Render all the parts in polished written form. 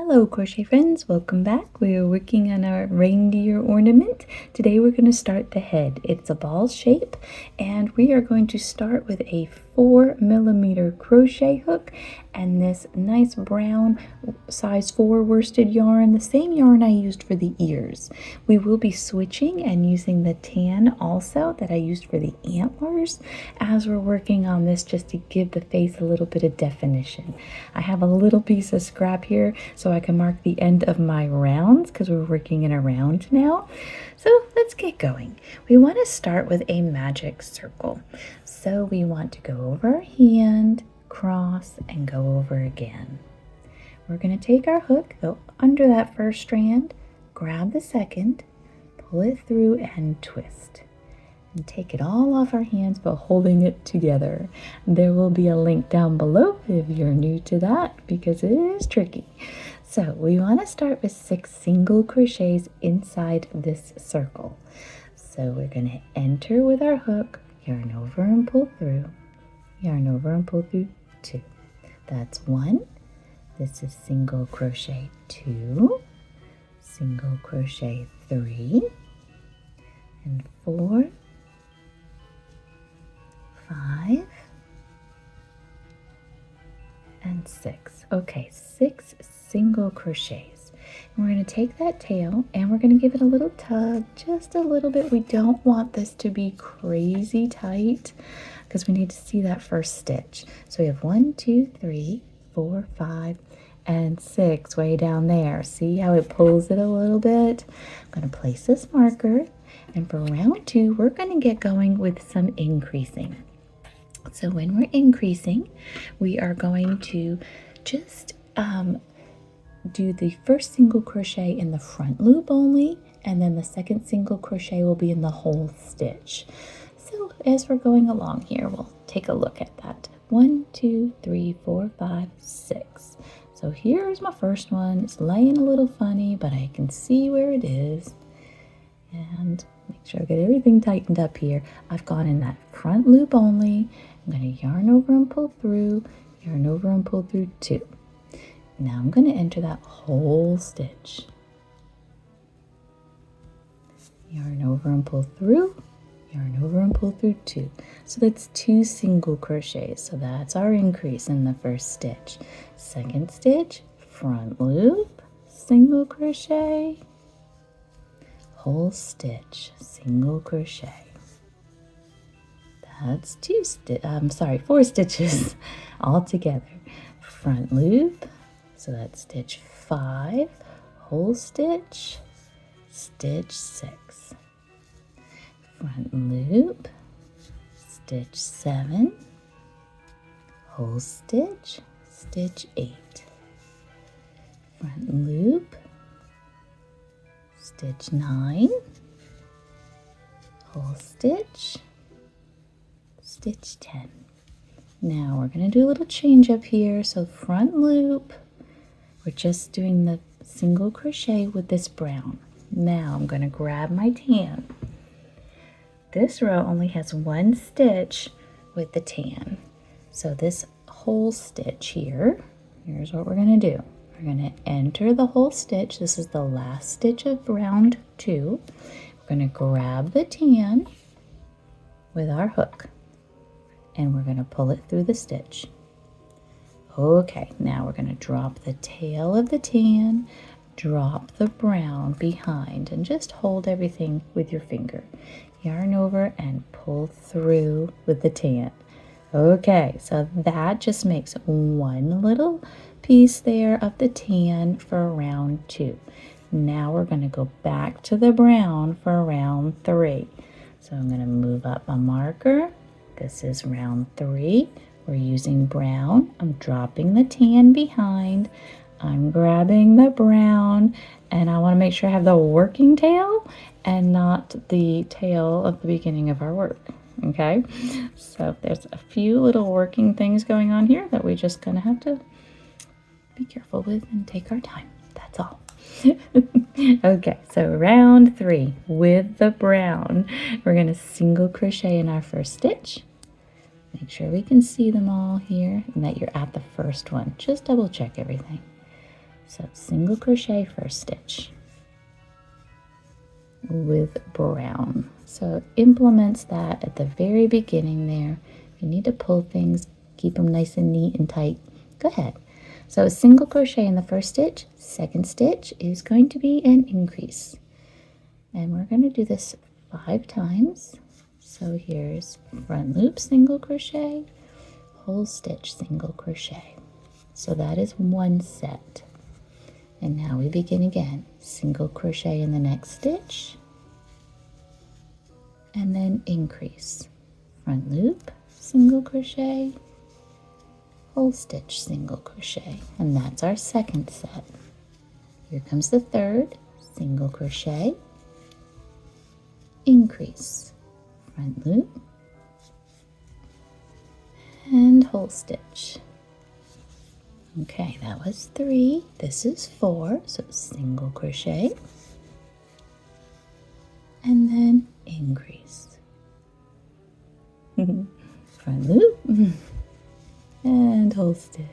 Hello crochet friends, welcome back. We are working on our reindeer ornament. Today we're going to start the head. It's a ball shape and we are going to start with a 4mm crochet hook and this nice brown size 4 worsted yarn, the same yarn I used for the ears. We will be switching and using the tan also that I used for the antlers as we're working on this, just to give the face a little bit of definition. I have a little piece of scrap here so I can mark the end of my rounds because we're working in a round now. So let's get going. We want to start with a magic circle. So we want to go over our hand, cross, and go over again. We're going to take our hook, go under that first strand, grab the second, pull it through and twist. And take it all off our hands but holding it together. There will be a link down below if you're new to that because it is tricky. So we want to start with 6 single crochets inside this circle. So we're going to enter with our hook, yarn over and pull through, yarn over and pull through 2. That's 1. This is single crochet 2, single crochet 3, and 4, 5, and 6. Okay, 6 single crochets. And we're going to take that tail and we're going to give it a little tug, just a little bit. We don't want this to be crazy tight because we need to see that first stitch. So we have 1, 2, 3, 4, 5, and 6 way down there. See how it pulls it a little bit? I'm going to place this marker, and for round 2 we're going to get going with some increasing. So when we're increasing, we are going to just do the first single crochet in the front loop only, and then the second single crochet will be in the whole stitch. So as we're going along here, we'll take a look at that. 1, 2, 3, 4, 5, 6. So here's my first one. It's laying a little funny, but I can see where it is. And make sure I get everything tightened up here. I've gone in that front loop only. I'm going to yarn over and pull through, yarn over and pull through 2. Now I'm going to enter that whole stitch. Yarn over and pull through, yarn over and pull through 2. So that's 2 single crochets. So that's our increase in the first stitch. Second stitch, front loop, single crochet, whole stitch, single crochet. That's 4 stitches all together. Front loop, so that's stitch 5, whole stitch, stitch 6. Front loop, stitch 7, whole stitch, stitch 8. Front loop, stitch 9, whole stitch, stitch 10. Now we're going to do a little change up here. So front loop, we're just doing the single crochet with this brown. Now I'm going to grab my tan. This row only has 1 stitch with the tan. So this whole stitch here, here's what we're going to do. We're going to enter the whole stitch. This is the last stitch of round 2. We're going to grab the tan with our hook, and we're going to pull it through the stitch. Okay, now we're going to drop the tail of the tan, drop the brown behind, and just hold everything with your finger. Yarn over and pull through with the tan. Okay, so that just makes one little piece there of the tan for round 2. Now we're going to go back to the brown for round 3. So I'm going to move up my marker. This is round 3. We're using brown. I'm dropping the tan behind. I'm grabbing the brown, and I want to make sure I have the working tail and not the tail of the beginning of our work. Okay, so there's a few little working things going on here that we just kind of have to be careful with and take our time. That's all. Okay, so round 3 with the brown, we're going to single crochet in our first stitch. Make sure we can see them all here and that you're at the first one. Just double check everything. So single crochet first stitch with brown. So it implements that at the very beginning there. If you need to pull things, keep them nice and neat and tight, go ahead. So a single crochet in the first stitch, second stitch is going to be an increase. And we're going to do this 5 times. So here's front loop, single crochet, whole stitch, single crochet. So that is one set. And now we begin again. Single crochet in the next stitch, and then increase. Front loop, single crochet, whole stitch, single crochet. And that's our second set. Here comes the third, single crochet, increase. Front loop, and whole stitch. Okay, that was 3. This is 4, so single crochet, and then increase. Front loop, and whole stitch.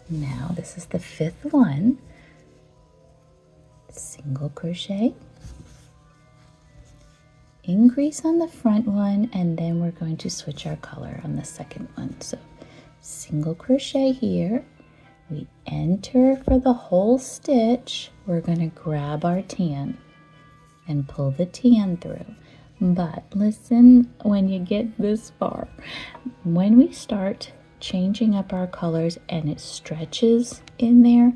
Now this is the 5th one. Single crochet, increase on the front one, and then we're going to switch our color on the second one. So single crochet here, we enter for the whole stitch. We're going to grab our tan and pull the tan through. But listen, when you get this far, when we start changing up our colors and it stretches in there,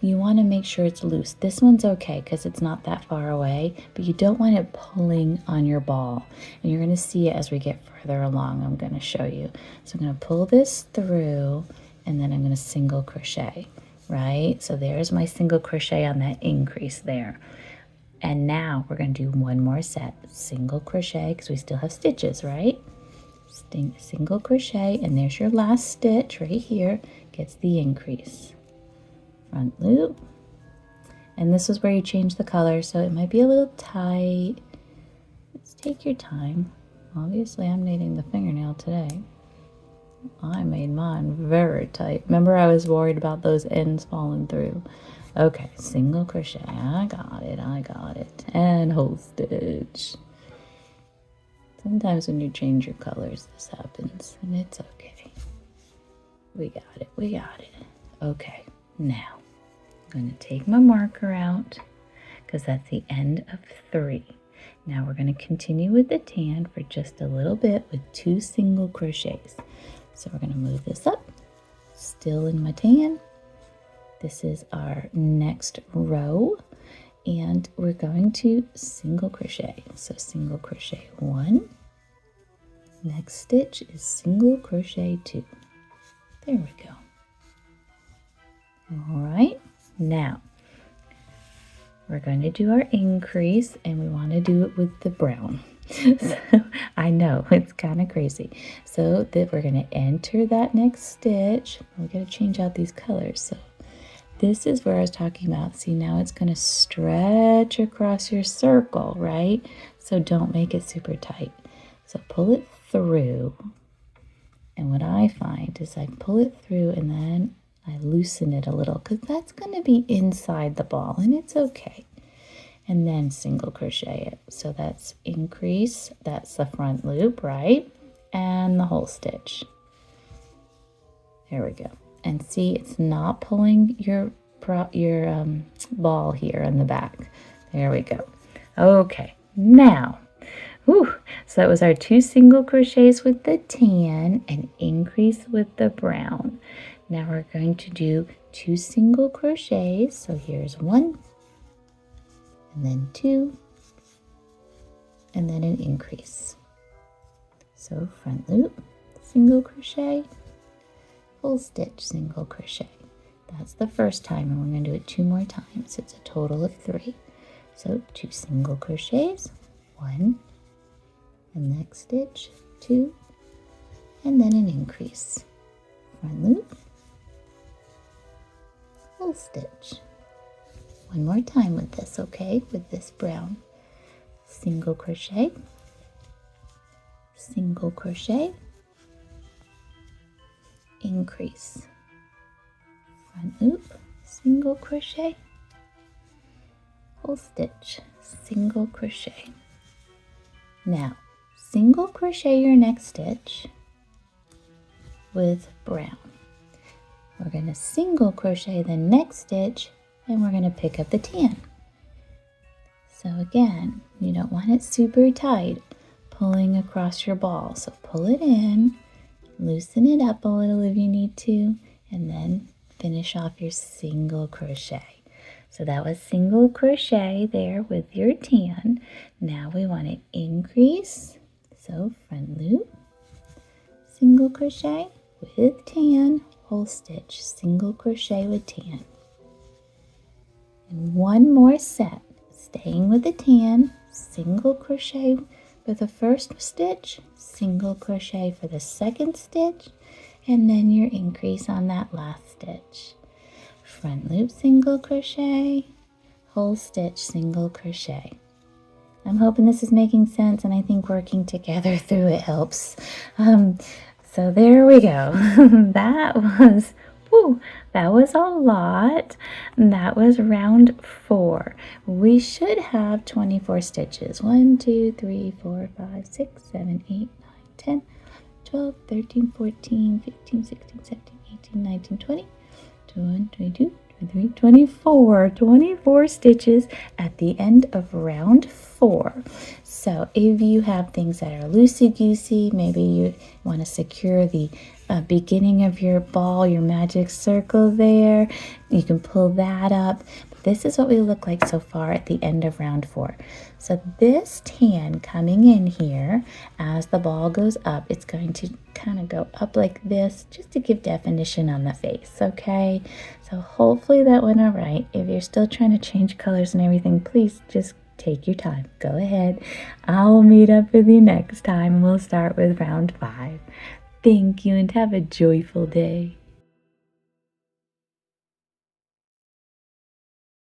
you want to make sure it's loose. This one's okay because it's not that far away, but you don't want it pulling on your ball. And you're going to see it as we get further along. I'm going to show you. So I'm going to pull this through, and then I'm going to single crochet, right? So there's my single crochet on that increase there. And now we're going to do one more set. Single crochet, because we still have stitches, right? Single crochet, and there's your last stitch right here, gets the increase. Front loop, and this is where you change the color, so it might be a little tight. Let's take your time. Obviously I'm needing the fingernail today. I made mine very tight. Remember, I was worried about those ends falling through. Okay, single crochet, I got it, and whole stitch. Sometimes when you change your colors this happens, and it's okay. We got it. Okay, now I'm going to take my marker out because that's the end of 3. Now we're going to continue with the tan for just a little bit with 2 single crochets. So we're going to move this up, still in my tan. This is our next row, and we're going to single crochet. So single crochet 1, next stitch is single crochet 2. There we go. All right. Now, we're going to do our increase, and we want to do it with the brown. So, I know, it's kind of crazy. So that we're going to enter that next stitch. We're going to change out these colors. So this is where I was talking about. See, now it's going to stretch across your circle, right? So don't make it super tight. So pull it through. And what I find is I pull it through and then I loosen it a little because that's going to be inside the ball, and it's okay. And then single crochet it. So that's increase, that's the front loop, right? And the whole stitch. There we go. And see, it's not pulling your ball here in the back. There we go. Okay, now, so that was our 2 single crochets with the tan and increase with the brown. Now we're going to do 2 single crochets. So here's 1, and then 2, and then an increase. So front loop, single crochet, full stitch, single crochet. That's the first time, and we're going to do it 2 more times. It's a total of 3. So 2 single crochets, 1, and next stitch 2, and then an increase. Front loop, full stitch. One more time with this, okay? With this brown. Single crochet, single crochet, increase. Front loop, single crochet, whole stitch, single crochet. Now, single crochet your next stitch with brown. We're going to single crochet the next stitch and we're going to pick up the tan. So again, you don't want it super tight, pulling across your ball. So pull it in, loosen it up a little if you need to, and then finish off your single crochet. So that was single crochet there with your tan. Now we want to increase. So front loop, single crochet with tan, whole stitch, single crochet with tan. And one more set. Staying with the tan, single crochet for the first stitch, single crochet for the second stitch, and then your increase on that last stitch. Front loop, single crochet, whole stitch, single crochet. I'm hoping this is making sense, and I think working together through it helps. So there we go. That was a lot. That was round 4. We should have 24 stitches. 1, 2, 3, 4, 5, 6, 7, 8, 9, 10, 12, 13, 14, 15, 16, 17, 18, 19, 20, 21, 22, 23, 24 stitches at the end of round 4. So if you have things that are loosey-goosey, maybe you want to secure the beginning of your ball, your magic circle there, you can pull that up. But this is what we look like so far at the end of round 4. So this tan coming in here, as the ball goes up, it's going to kind of go up like this just to give definition on the face, okay? So hopefully that went all right. If you're still trying to change colors and everything, please just take your time. Go ahead. I'll meet up with you next time. We'll start with round 5. Thank you and have a joyful day.